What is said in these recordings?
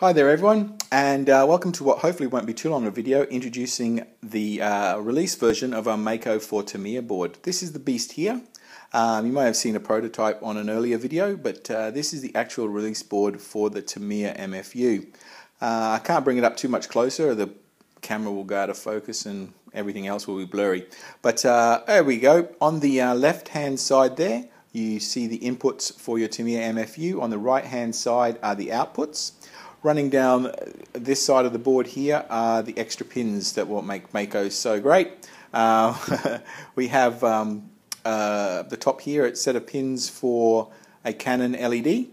Hi there everyone, and welcome to what hopefully won't be too long a video introducing the release version of our MAKO4 Tamiya board. This is the beast here. You may have seen a prototype on an earlier video, but this is the actual release board for the Tamiya MFU. I can't bring it up too much closer, or the camera will go out of focus and everything else will be blurry. But there we go. On the left hand side there, you see the inputs for your Tamiya MFU. On the right hand side are the outputs. Running down this side of the board here are the extra pins that will make MAKO so great. We have the top here, a set of pins for a Canon LED.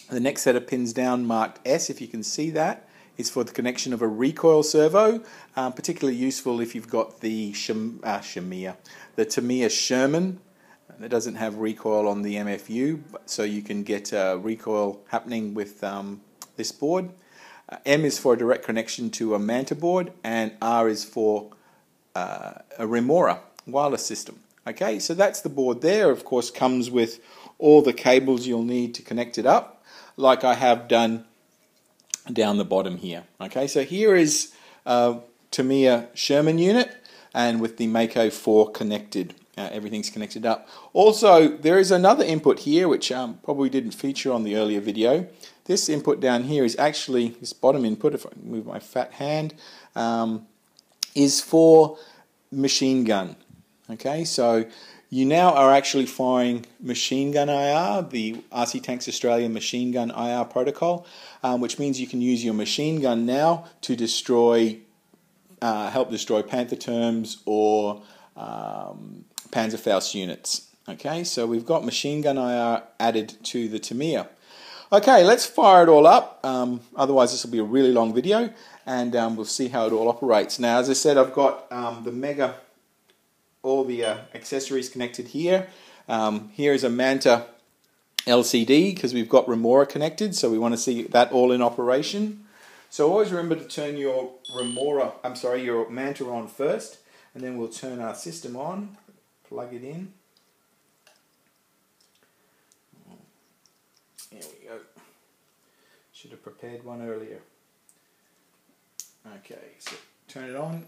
The next set of pins down, marked S, if you can see that, is for the connection of a recoil servo. Particularly useful if you've got the Tamiya Sherman that doesn't have recoil on the MFU, so you can get recoil happening with this board. M is for a direct connection to a Manta board, and R is for a REMORA wireless system. Okay, so that's the board there. Of course, comes with all the cables you'll need to connect it up, like I have done down the bottom here. Okay, so here is Tamiya Sherman unit, and with the MAKO4 connected. Everything's connected up. Also, there is another input here which probably didn't feature on the earlier video. This input down here is actually, this bottom input, if I move my fat hand, is for machine gun. Okay, so you now are actually firing machine gun IR, the RC Tanks Australia machine gun IR protocol, which means you can use your machine gun now to destroy, help destroy Panther terms or Panzerfaust units. Okay, so we've got machine gun IR added to the Tamiya. Okay, let's fire it all up. Otherwise, this will be a really long video, and we'll see how it all operates. Now, as I said, I've got all the accessories connected here. Here is a Manta LCD because we've got REMORA connected, so we want to see that all in operation. So always remember to turn your your Manta on first, and then we'll turn our system on. Plug it in. There we go. Should have prepared one earlier. Okay, so turn it on.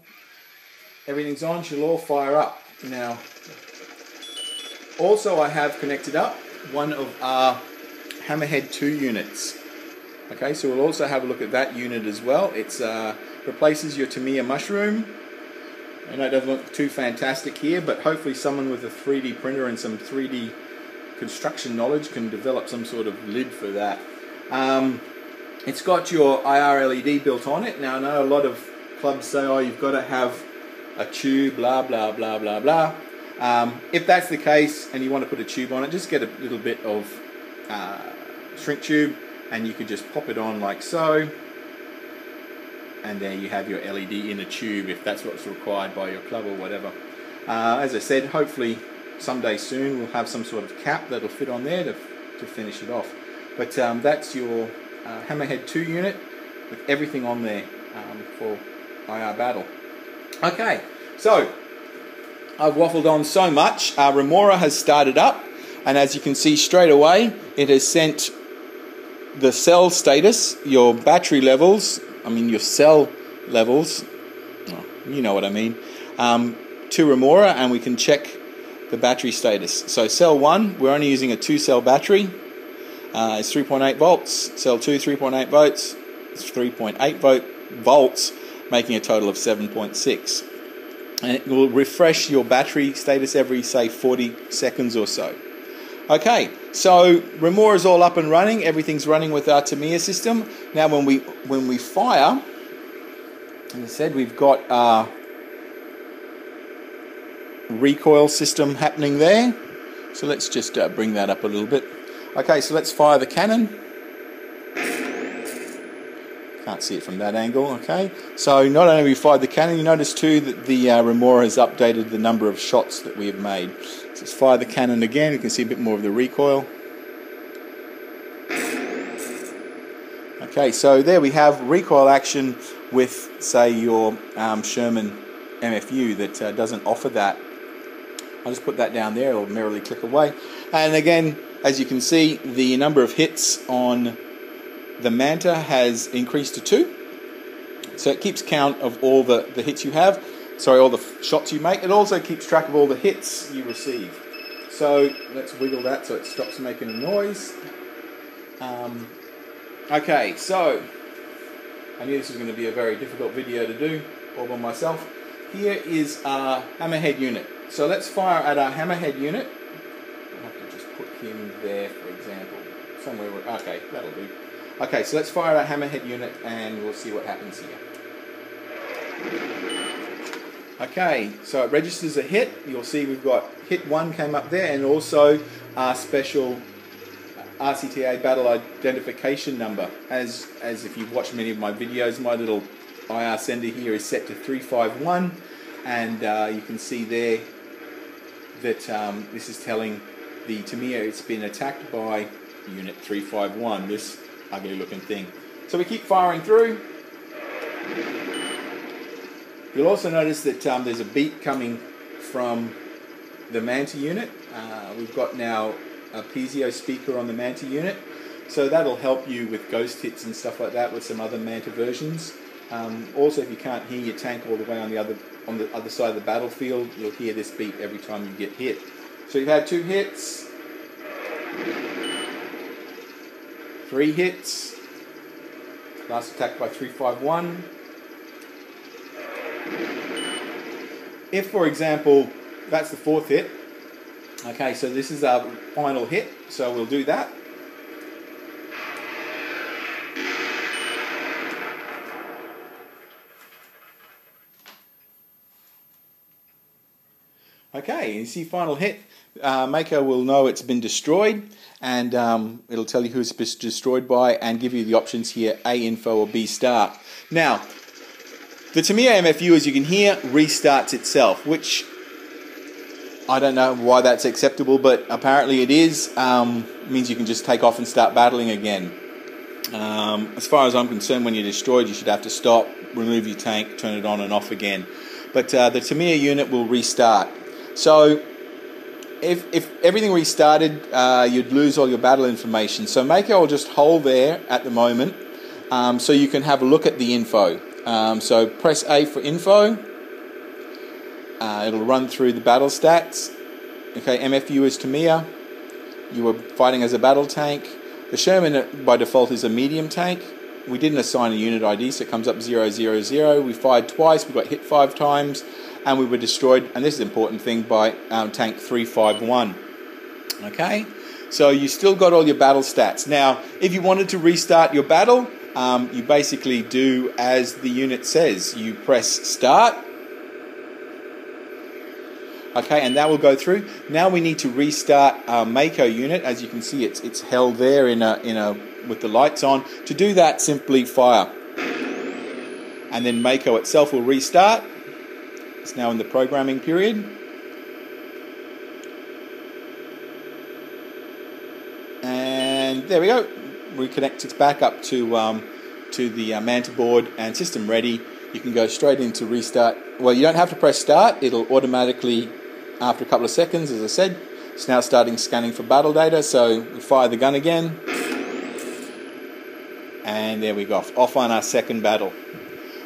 Everything's on, should all fire up. Now, also I have connected up one of our Hammerhead 2 units. Okay, so we'll also have a look at that unit as well. It replaces your Tamiya Mushroom. I know it doesn't look too fantastic here, but hopefully someone with a 3D printer and some 3D construction knowledge can develop some sort of lid for that. It's got your IR LED built on it. Now I know a lot of clubs say, oh, you've got to have a tube, blah, blah, blah, blah, blah. If that's the case and you want to put a tube on it, just get a little bit of shrink tube and you could just pop it on like so. And there you have your LED in a tube if that's what's required by your club or whatever. As I said, hopefully someday soon we'll have some sort of cap that'll fit on there to finish it off. But that's your Hammerhead 2 unit with everything on there for IR battle. Okay, so I've waffled on so much. REMORA has started up, and as you can see straight away, it has sent the cell status, your battery levels, your cell levels, oh, you know what I mean, to REMORA, and we can check the battery status. So cell 1, we're only using a 2-cell battery. It's 3.8 volts. Cell 2, 3.8 volts. It's 3.8 volts, making a total of 7.6. And it will refresh your battery status every, say, 40 seconds or so. Okay, so REMORA is all up and running. Everything's running with our Tamiya system. Now, when we fire, as I said, we've got our recoil system happening there. So let's just bring that up a little bit. Okay, so let's fire the cannon. Can't see it from that angle. Okay, so not only have we fired the cannon, you notice too that the REMORA has updated the number of shots that we have made. So let's fire the cannon again. You can see a bit more of the recoil. Okay, so there we have recoil action with, say, your Sherman MFU that doesn't offer that. I'll just put that down there. It'll merrily click away. And again, as you can see, the number of hits on the Manta has increased to 2. So it keeps count of all the hits you have, sorry, all the shots you make. It also keeps track of all the hits you receive. So let's wiggle that so it stops making a noise. Okay, so I knew this was going to be a very difficult video to do all by myself. Here is our hammerhead unit. So let's fire at our hammerhead unit. I'll have to just put him there, for example. Somewhere where, okay, that'll do. Okay, so let's fire our hammerhead unit and we'll see what happens here. Okay, so it registers a hit. You'll see we've got hit 1 came up there, and also our special RCTA battle identification number. As if you've watched many of my videos, my little IR sender here is set to 351, and you can see there that this is telling the Tamiya it's been attacked by unit 351, this ugly looking thing. So we keep firing through. You'll also notice that there's a beep coming from the Manta unit. We've got now a piezo speaker on the Manta unit, so that'll help you with ghost hits and stuff like that with some other Manta versions. Also, if you can't hear your tank all the way on the other side of the battlefield, you'll hear this beep every time you get hit. So you've had 2 hits, 3 hits, last attack by 351. If, for example, that's the 4th hit, okay, so this is our final hit, so we'll do that. Okay, you see final hit, MAKO will know it's been destroyed, and it'll tell you who it's been destroyed by and give you the options here, A info or B start. Now, the Tamiya MFU, as you can hear, restarts itself, which I don't know why that's acceptable, but apparently it is. Means you can just take off and start battling again. As far as I'm concerned, when you're destroyed, you should have to stop, remove your tank, turn it on and off again. But the Tamiya unit will restart. So if everything restarted, you'd lose all your battle information. So MAKO will just hold there at the moment, so you can have a look at the info. So press A for info. It'll run through the battle stats. Okay, MFU is Tamiya. You were fighting as a battle tank. The Sherman by default is a medium tank. We didn't assign a unit ID, so it comes up 000. We fired twice, we got hit 5 times, and we were destroyed, and this is an important thing, by tank 351. Okay, so you still got all your battle stats. Now, if you wanted to restart your battle, you basically do as the unit says. You press start. Okay, and that will go through. Now we need to restart our MAKO unit. As you can see, it's held there with the lights on. To do that, simply fire, and then MAKO itself will restart. It's now in the programming period. And there we go. Reconnect it back up to the Manta board and system ready. You can go straight into restart. Well, you don't have to press start. It'll automatically, after a couple of seconds, as I said, it's now starting scanning for battle data. So we fire the gun again, and there we go, off on our second battle.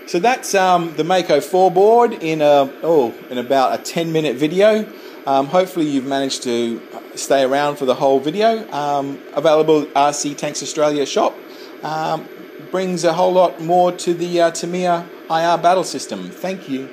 So that's the MAKO4 board in about a 10-minute video. Hopefully you've managed to stay around for the whole video. Available at RC Tanks Australia shop. Brings a whole lot more to the Tamiya IR battle system. Thank you.